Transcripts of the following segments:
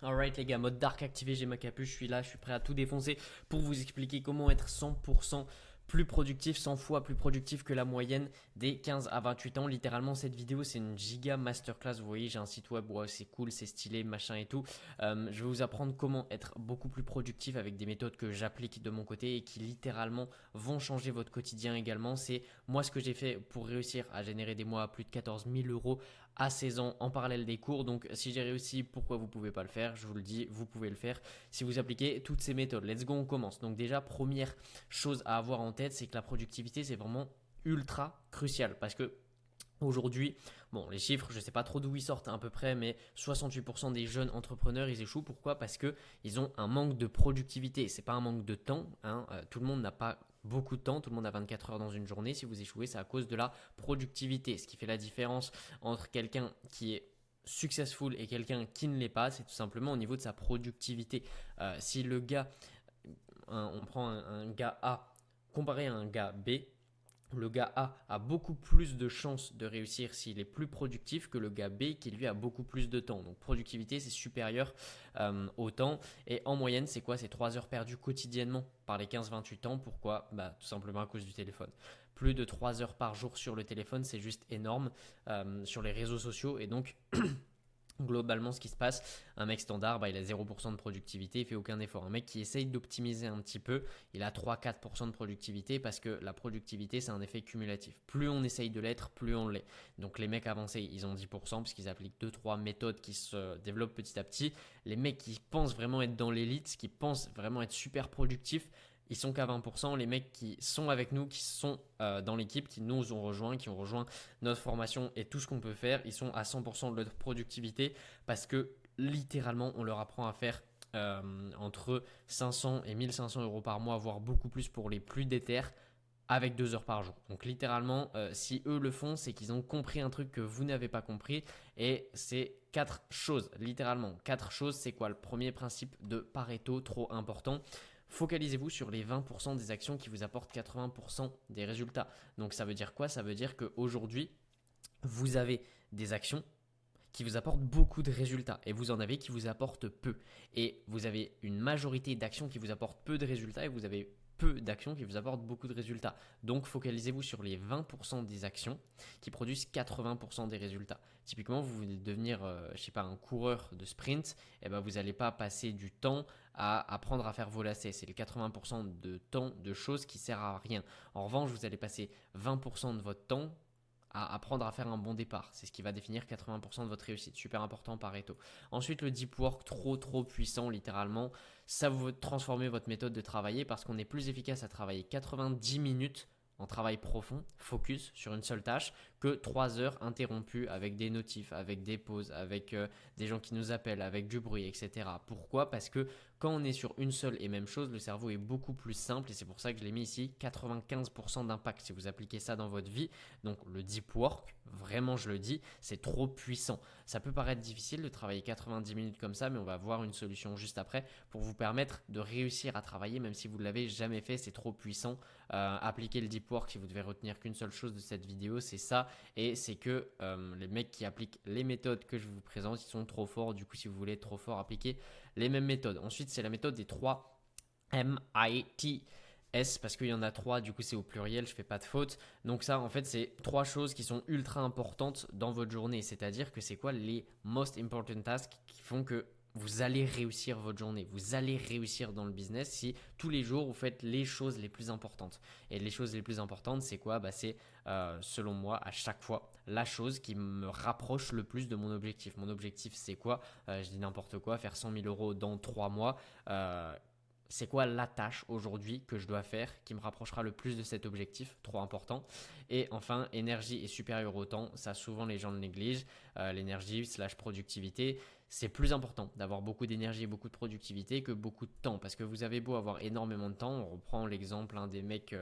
Alright les gars, mode dark activé, j'ai ma capuche, je suis là, je suis prêt à tout défoncer pour vous expliquer comment être 100% plus productif, 100 fois plus productif que la moyenne des 15 à 28 ans. Littéralement, cette vidéo, c'est une giga masterclass. Vous voyez, j'ai un site web, ouais, c'est cool, c'est stylé, machin et tout. Je vais vous apprendre comment être beaucoup plus productif avec des méthodes que j'applique de mon côté et qui littéralement vont changer votre quotidien également. C'est moi ce que j'ai fait pour réussir à générer des mois à plus de 14 000 euros à 16 ans en parallèle des cours. Donc si j'ai réussi, pourquoi vous pouvez pas le faire? Je vous le dis, vous pouvez le faire si vous appliquez toutes ces méthodes. Let's go, on commence. Donc déjà, première chose à avoir en tête, c'est que la productivité, c'est vraiment ultra crucial parce que aujourd'hui, bon, les chiffres, je ne sais pas trop d'où ils sortent à peu près, mais 68% des jeunes entrepreneurs, ils échouent. Pourquoi? Parce qu'ils ont un manque de productivité. Ce n'est pas un manque de temps, hein. Tout le monde n'a pas beaucoup de temps, tout le monde a 24 heures dans une journée. Si vous échouez, c'est à cause de la productivité. Ce qui fait la différence entre quelqu'un qui est successful et quelqu'un qui ne l'est pas, c'est tout simplement au niveau de sa productivité. Si le gars, on prend un gars A comparé à un gars B, le gars A beaucoup plus de chances de réussir s'il est plus productif que le gars B qui lui a beaucoup plus de temps. Donc productivité, c'est supérieur au temps. Et en moyenne, c'est quoi? C'est 3 heures perdues quotidiennement par les 15-28 ans. Pourquoi? Tout simplement à cause du téléphone. Plus de 3 heures par jour sur le téléphone, c'est juste énorme sur les réseaux sociaux. Et donc, globalement, ce qui se passe, un mec standard, il a 0% de productivité, il fait aucun effort. Un mec qui essaye d'optimiser un petit peu, il a 3-4% de productivité parce que la productivité, c'est un effet cumulatif. Plus on essaye de l'être, plus on l'est. Donc les mecs avancés, ils ont 10% parce qu'ils appliquent 2-3 méthodes qui se développent petit à petit. Les mecs qui pensent vraiment être dans l'élite, qui pensent vraiment être super productifs, ils sont qu'à 20%. Les mecs qui sont avec nous, qui sont dans l'équipe, qui nous ont rejoints, qui ont rejoint notre formation et tout ce qu'on peut faire, ils sont à 100% de leur productivité parce que littéralement, on leur apprend à faire entre 500 et 1500 euros par mois, voire beaucoup plus pour les plus déter avec 2 heures par jour. Donc littéralement, si eux le font, c'est qu'ils ont compris un truc que vous n'avez pas compris et c'est 4 choses, littéralement. 4 choses, c'est quoi? Le premier principe de Pareto, trop important. Focalisez-vous sur les 20% des actions qui vous apportent 80% des résultats. Donc ça veut dire quoi? Ça veut dire qu'aujourd'hui, vous avez des actions qui vous apportent beaucoup de résultats et vous en avez qui vous apportent peu. Et vous avez une majorité d'actions qui vous apportent peu de résultats et vous avez peu d'actions qui vous apportent beaucoup de résultats. Donc focalisez-vous sur les 20% des actions qui produisent 80% des résultats. Typiquement, vous voulez devenir, je sais pas, un coureur de sprint, et ben vous n'allez pas passer du temps à apprendre à faire vos lacets. C'est les 80% de temps de choses qui ne servent à rien. En revanche, vous allez passer 20% de votre temps à apprendre à faire un bon départ. C'est ce qui va définir 80% de votre réussite. Super important Pareto. Ensuite, le deep work, trop puissant littéralement. Ça vous transformer votre méthode de travailler parce qu'on est plus efficace à travailler 90 minutes en travail profond, focus sur une seule tâche, que 3 heures interrompues avec des notifs, avec des pauses, avec des gens qui nous appellent, avec du bruit, etc. Pourquoi? Parce que quand on est sur une seule et même chose, le cerveau est beaucoup plus simple et c'est pour ça que je l'ai mis ici, 95% d'impact si vous appliquez ça dans votre vie. Donc le deep work, vraiment je le dis, c'est trop puissant. Ça peut paraître difficile de travailler 90 minutes comme ça, mais on va voir une solution juste après pour vous permettre de réussir à travailler même si vous ne l'avez jamais fait, c'est trop puissant. Appliquer le deep work, si vous devez retenir qu'une seule chose de cette vidéo, c'est ça, et c'est que les mecs qui appliquent les méthodes que je vous présente, ils sont trop forts. Du coup, si vous voulez être trop fort, appliquez les mêmes méthodes. Ensuite, c'est la méthode des 3 MIT. Parce qu'il y en a 3, du coup c'est au pluriel, je fais pas de faute. Donc ça, en fait, c'est 3 choses qui sont ultra importantes dans votre journée. C'est-à-dire que c'est quoi les most important tasks qui font que vous allez réussir votre journée, vous allez réussir dans le business si tous les jours vous faites les choses les plus importantes. Et les choses les plus importantes, c'est quoi? C'est selon moi à chaque fois la chose qui me rapproche le plus de mon objectif. Mon objectif, c'est quoi? Je dis n'importe quoi, faire 100 000 euros dans 3 mois. C'est quoi la tâche aujourd'hui que je dois faire qui me rapprochera le plus de cet objectif, trop important. Et enfin, énergie est supérieure au temps, ça souvent les gens le négligent. L'énergie slash productivité, c'est plus important d'avoir beaucoup d'énergie et beaucoup de productivité que beaucoup de temps, parce que vous avez beau avoir énormément de temps, on reprend l'exemple des mecs,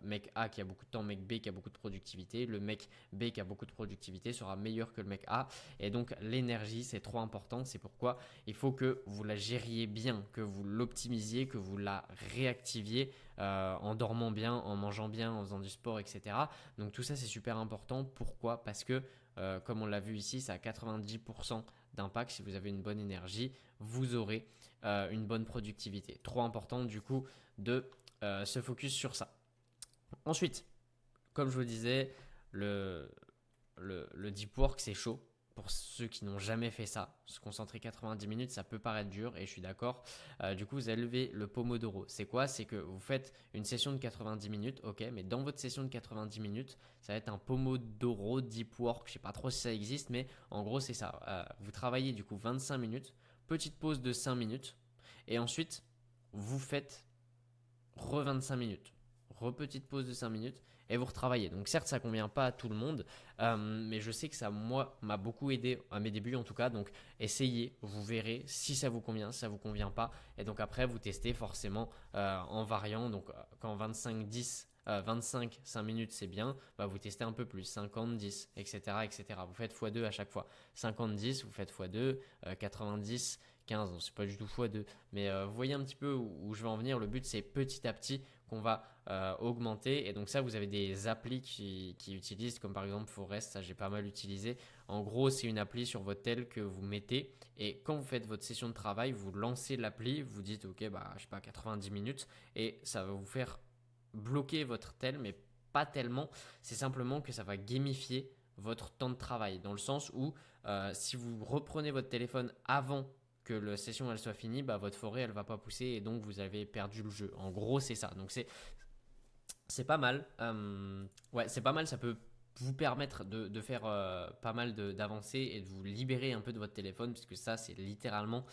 mec A qui a beaucoup de temps, mec B qui a beaucoup de productivité, le mec B qui a beaucoup de productivité sera meilleur que le mec A, et donc l'énergie c'est trop important, c'est pourquoi il faut que vous la gériez bien, que vous l'optimisiez, que vous la réactiviez en dormant bien, en mangeant bien, en faisant du sport, etc. Donc tout ça c'est super important. Pourquoi? Parce que comme on l'a vu ici, ça a 90% d'impact, si vous avez une bonne énergie, vous aurez une bonne productivité. Trop important du coup de se focus sur ça. Ensuite, comme je vous disais, le deep work c'est chaud. Pour ceux qui n'ont jamais fait ça, se concentrer 90 minutes, ça peut paraître dur et je suis d'accord. Du coup, vous allez lever le Pomodoro. C'est quoi? C'est que vous faites une session de 90 minutes, ok, mais dans votre session de 90 minutes, ça va être un Pomodoro Deep Work. Je ne sais pas trop si ça existe, mais en gros, c'est ça. Vous travaillez du coup 25 minutes, petite pause de 5 minutes, et ensuite, vous faites re 25 minutes, petite pause de 5 minutes et vous retravaillez. Donc certes, ça convient pas à tout le monde, mais je sais que ça, moi, m'a beaucoup aidé à mes débuts en tout cas. Donc essayez, vous verrez si ça vous convient, si ça vous convient pas. Et donc après, vous testez forcément en variant. Donc quand 25-10 25, 5 minutes c'est bien, bah vous testez un peu plus, 50, 10, etc., etc. Vous faites x2 à chaque fois. 50, 10, vous faites x2, 90, 15, non c'est pas du tout x2, mais vous voyez un petit peu où je veux en venir. Le but c'est petit à petit qu'on va augmenter, et donc ça vous avez des applis qui utilisent, comme par exemple Forest, ça j'ai pas mal utilisé. En gros c'est une appli sur votre tel que vous mettez, et quand vous faites votre session de travail, vous lancez l'appli, vous dites ok bah je sais pas 90 minutes, et ça va vous faire bloquer votre tel, mais pas tellement, c'est simplement que ça va gamifier votre temps de travail, dans le sens où si vous reprenez votre téléphone avant que la session elle soit finie, bah, votre forêt elle va pas pousser et donc vous avez perdu le jeu. En gros c'est ça. Donc c'est pas mal. Ouais, c'est pas mal. Ça peut vous permettre de faire pas mal d'avancées et de vous libérer un peu de votre téléphone, puisque ça, c'est littéralement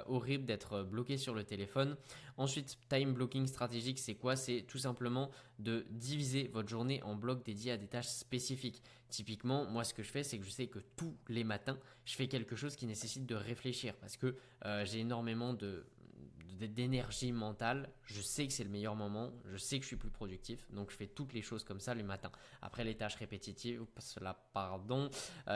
horrible d'être bloqué sur le téléphone. Ensuite, time blocking stratégique, c'est quoi? C'est tout simplement de diviser votre journée en blocs dédiés à des tâches spécifiques. Typiquement, moi, ce que je fais, c'est que je sais que tous les matins, je fais quelque chose qui nécessite de réfléchir, parce que j'ai énormément d'énergie mentale. Je sais que c'est le meilleur moment, je sais que je suis plus productif, donc je fais toutes les choses comme ça les matins. Après les tâches répétitives,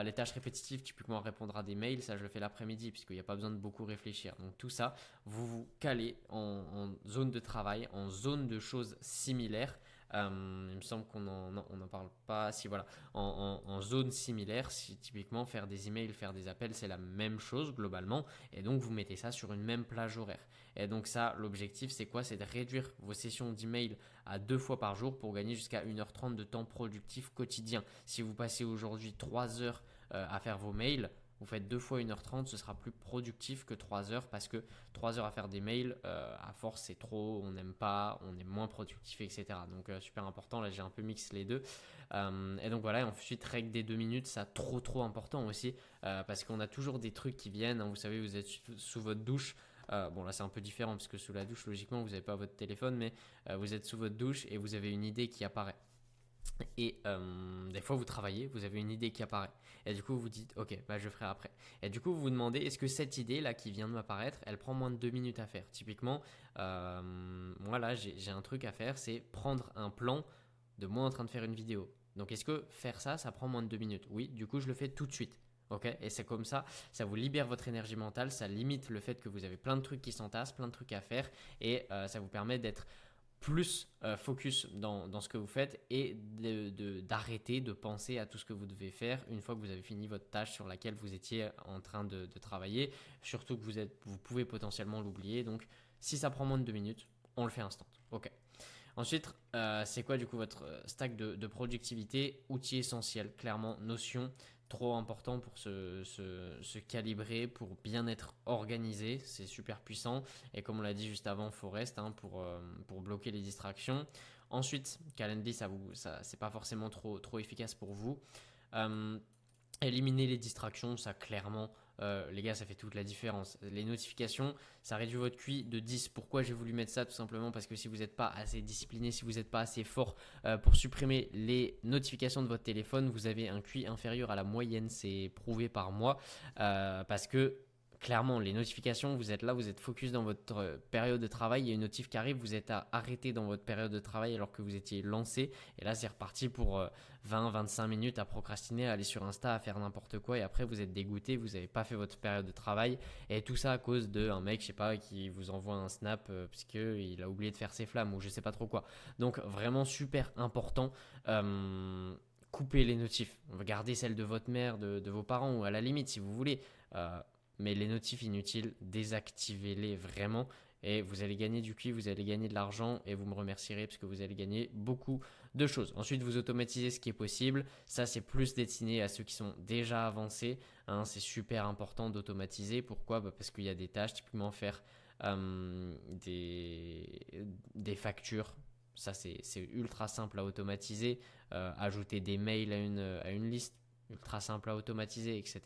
les tâches répétitives, typiquement répondre à des mails, ça je le fais l'après-midi puisqu'il n'y a pas besoin de beaucoup réfléchir. Donc tout ça, vous vous calez en zone de travail, en zone de choses similaires. Il me semble qu'on n'en parle pas. Si voilà, en zone similaire, si typiquement faire des emails, faire des appels, c'est la même chose globalement, et donc vous mettez ça sur une même plage horaire. Et donc ça, l'objectif c'est quoi? C'est de réduire vos sessions d'email à 2 fois par jour pour gagner jusqu'à 1h30 de temps productif quotidien. Si vous passez aujourd'hui 3 heures à faire vos mails, vous faites 2 fois 1h30, ce sera plus productif que 3 heures, parce que 3 heures à faire des mails, à force c'est trop, on n'aime pas, on est moins productif, etc. Donc super important, là j'ai un peu mixé les deux. Et donc voilà, ensuite règle des 2 minutes, ça trop important aussi, parce qu'on a toujours des trucs qui viennent, hein. Vous savez, vous êtes sous votre douche. Bon là c'est un peu différent parce que sous la douche logiquement vous n'avez pas votre téléphone, mais vous êtes sous votre douche et vous avez une idée qui apparaît. Et des fois vous travaillez, vous avez une idée qui apparaît, et du coup vous dites ok bah je ferai après, et du coup vous vous demandez est-ce que cette idée là qui vient de m'apparaître elle prend moins de 2 minutes à faire. Typiquement moi là j'ai un truc à faire, c'est prendre un plan de moi en train de faire une vidéo. Donc est-ce que faire ça prend moins de 2 minutes? Oui, du coup je le fais tout de suite. Ok, et c'est comme ça vous libère votre énergie mentale, ça limite le fait que vous avez plein de trucs qui s'entassent, plein de trucs à faire, et ça vous permet d'être plus focus dans ce que vous faites, et d'arrêter de penser à tout ce que vous devez faire une fois que vous avez fini votre tâche sur laquelle vous étiez en train de travailler. Surtout que vous pouvez potentiellement l'oublier. Donc si ça prend moins de 2 minutes, on le fait instant. Ok. Ensuite, c'est quoi du coup votre stack de productivité? Outil essentiel, clairement, Notion, trop important pour se calibrer, pour bien être organisé, c'est super puissant. Et comme on l'a dit juste avant, Forest, hein, pour bloquer les distractions. Ensuite, Calendly, c'est pas forcément trop efficace pour vous. Éliminer les distractions, ça clairement, les gars, ça fait toute la différence. Les notifications, ça réduit votre QI de 10. Pourquoi j'ai voulu mettre ça? Tout simplement parce que si vous n'êtes pas assez discipliné, si vous n'êtes pas assez fort pour supprimer les notifications de votre téléphone, vous avez un QI inférieur à la moyenne, c'est prouvé par moi, parce que clairement, les notifications, vous êtes là, vous êtes focus dans votre période de travail, il y a une notif qui arrive, vous êtes arrêté dans votre période de travail alors que vous étiez lancé, et là c'est reparti pour 20-25 minutes à procrastiner, à aller sur Insta, à faire n'importe quoi, et après vous êtes dégoûté, vous n'avez pas fait votre période de travail, et tout ça à cause d'un mec, je sais pas, qui vous envoie un snap parce qu'il a oublié de faire ses flammes, ou je sais pas trop quoi. Donc vraiment super important. coupez les notifs. Gardez celles de votre mère, de vos parents ou à la limite si vous voulez. Mais les notifs inutiles, désactivez-les vraiment et vous allez gagner du QI, vous allez gagner de l'argent et vous me remercierez parce que vous allez gagner beaucoup de choses. Ensuite, vous automatisez ce qui est possible. Ça, c'est plus destiné à ceux qui sont déjà avancés. Hein, c'est super important d'automatiser. Pourquoi? Parce qu'il y a des tâches, typiquement faire des factures. Ça, c'est ultra simple à automatiser. Ajouter des mails à une liste, ultra simple à automatiser, etc.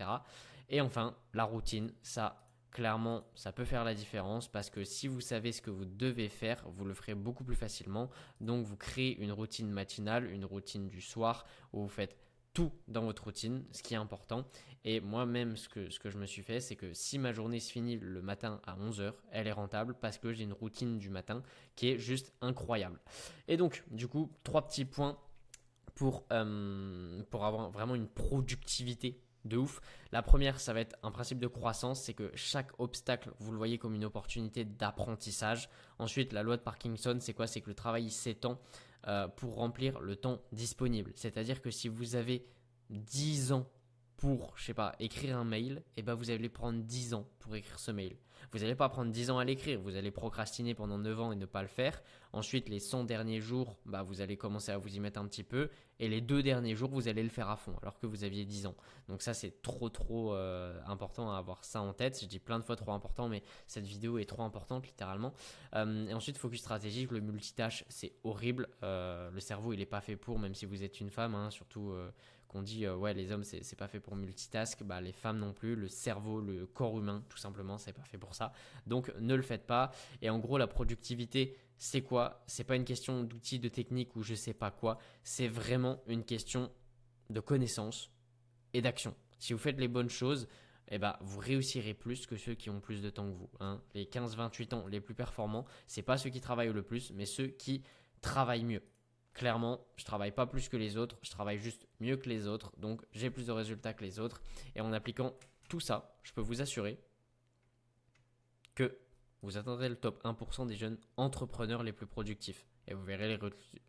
Et enfin, la routine, ça, clairement, ça peut faire la différence parce que si vous savez ce que vous devez faire, vous le ferez beaucoup plus facilement. Donc, vous créez une routine matinale, une routine du soir où vous faites tout dans votre routine, ce qui est important. Et moi-même, ce que je me suis fait, c'est que si ma journée se finit le matin à 11 h, elle est rentable parce que j'ai une routine du matin qui est juste incroyable. Et donc, du coup, 3 petits points pour avoir vraiment une productivité de ouf. La première, ça va être un principe de croissance, c'est que chaque obstacle, vous le voyez comme une opportunité d'apprentissage. Ensuite, la loi de Parkinson, c'est quoi? C'est que le travail s'étend pour remplir le temps disponible. C'est-à-dire que si vous avez 10 ans pour, je sais pas, écrire un mail, et ben vous allez prendre 10 ans pour écrire ce mail. Vous n'allez pas prendre 10 ans à l'écrire, vous allez procrastiner pendant 9 ans et ne pas le faire. Ensuite, les 100 derniers jours, bah, vous allez commencer à vous y mettre un petit peu. Et les 2 derniers jours, vous allez le faire à fond, alors que vous aviez 10 ans. Donc ça, c'est trop important à avoir ça en tête. Je dis plein de fois trop important, mais cette vidéo est trop importante, littéralement. Et ensuite, focus stratégique, le multitâche, c'est horrible. Le cerveau, il n'est pas fait pour, même si vous êtes une femme, hein, surtout qu'on dit, ouais, les hommes, c'est pas fait pour multitask. Bah, les femmes non plus. Le cerveau, le corps humain, tout simplement, c'est pas fait pour ça. Donc, ne le faites pas. Et en gros, la productivité, c'est quoi? C'est pas une question d'outils, de technique ou je sais pas quoi. C'est vraiment une question de connaissance et d'action. Si vous faites les bonnes choses, eh ben, vous réussirez plus que ceux qui ont plus de temps que vous. Hein. Les 15-28 ans les plus performants, c'est pas ceux qui travaillent le plus, mais ceux qui travaillent mieux. Clairement, je travaille pas plus que les autres, je travaille juste mieux que les autres, donc j'ai plus de résultats que les autres. Et en appliquant tout ça, je peux vous assurer que vous atteindrez le top 1% des jeunes entrepreneurs les plus productifs. Et vous verrez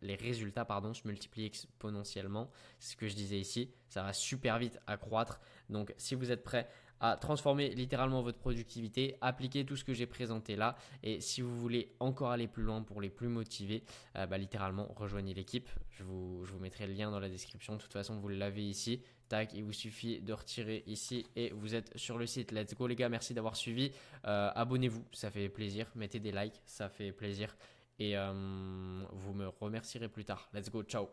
les résultats se multiplient exponentiellement. C'est ce que je disais ici. Ça va super vite à croître. Donc, si vous êtes prêt à transformer littéralement votre productivité, appliquez tout ce que j'ai présenté là. Et si vous voulez encore aller plus loin pour les plus motivés, littéralement, rejoignez l'équipe. Je vous mettrai le lien dans la description. De toute façon, vous l'avez ici. Tac, il vous suffit de retirer ici et vous êtes sur le site. Let's go les gars, merci d'avoir suivi. Abonnez-vous, ça fait plaisir. Mettez des likes, ça fait plaisir. Et vous me remercierez plus tard. Let's go, ciao.